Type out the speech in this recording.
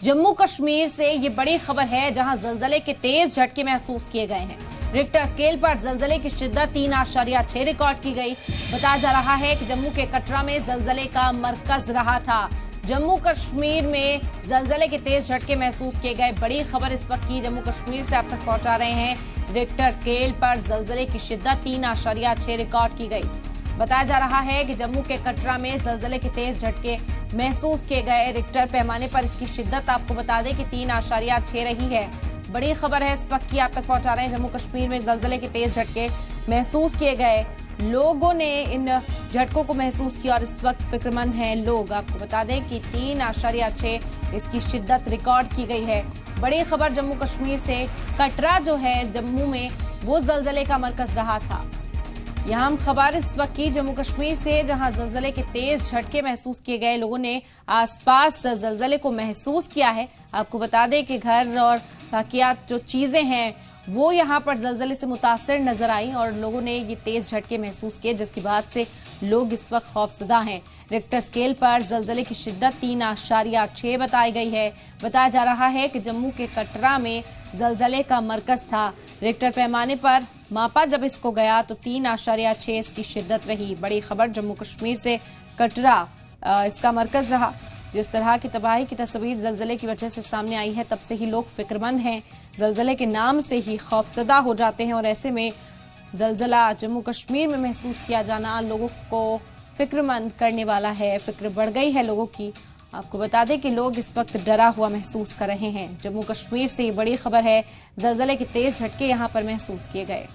जम्मू कश्मीर से ये बड़ी खबर है, जहां जलजले के तेज झटके महसूस किए गए हैं। रिक्टर स्केल पर जलजले की शिद्दत 3.6 रिकॉर्ड की गई। बताया जा रहा है कि जम्मू के कटरा में जलजले का मरकज रहा था। जम्मू कश्मीर में जलजले के तेज झटके महसूस किए गए। बड़ी खबर इस वक्त की जम्मू कश्मीर से आप तक पहुंचा रहे हैं। रिक्टर स्केल पर जलजले की शिद्दत 3.6 रिकॉर्ड की गई। बताया जा रहा है कि जम्मू के कटरा में जलजले के तेज झटके महसूस किए गए। रिक्टर पैमाने पर इसकी शिद्दत आपको बता दें कि 3.6 रही है। बड़ी खबर है इस वक्त की आप तक पहुंचा रहे हैं। जम्मू कश्मीर में जलजले के तेज झटके महसूस किए गए। लोगों ने इन झटकों को महसूस किया और इस वक्त फिक्रमंद हैं लोग। आपको बता दें कि 3.6 इसकी शिद्दत रिकॉर्ड की गई है। बड़ी खबर जम्मू कश्मीर से। कटरा जो है जम्मू में, वो जलजले का मरकज रहा था। यहाँ हम खबर इस वक्त की जम्मू कश्मीर से, जहां जलजले के तेज झटके महसूस किए गए। लोगों ने आसपास जलजले को महसूस किया है। आपको बता दें कि घर और बाकियात जो चीजें हैं वो यहाँ पर जलजले से मुतासर नजर आई और लोगों ने ये तेज झटके महसूस किए, जिसकी बात से लोग इस वक्त खौफजदा हैं। रिक्टर स्केल पर जलजले की शिद्दत 3.6 बताई गई है। बताया जा रहा है कि जम्मू के कटरा में जलजले का मरकज था। रिक्टर पैमाने पर मापा जब इसको गया तो 3.6 इसकी शिद्दत रही। बड़ी खबर जम्मू कश्मीर से। कटरा इसका मरकज रहा। जिस तरह की तबाही की तस्वीर जलजले की वजह से सामने आई है, तब से ही लोग फिक्रमंद हैं। जलजले के नाम से ही खौफजदा हो जाते हैं और ऐसे में जलजला जम्मू कश्मीर में महसूस किया जाना लोगों को फिक्रमंद करने वाला है। फिक्र बढ़ गई है लोगों की। आपको बता दें कि लोग इस वक्त डरा हुआ महसूस कर रहे हैं। जम्मू कश्मीर से ये बड़ी खबर है। जलजले के तेज झटके यहाँ पर महसूस किए गए।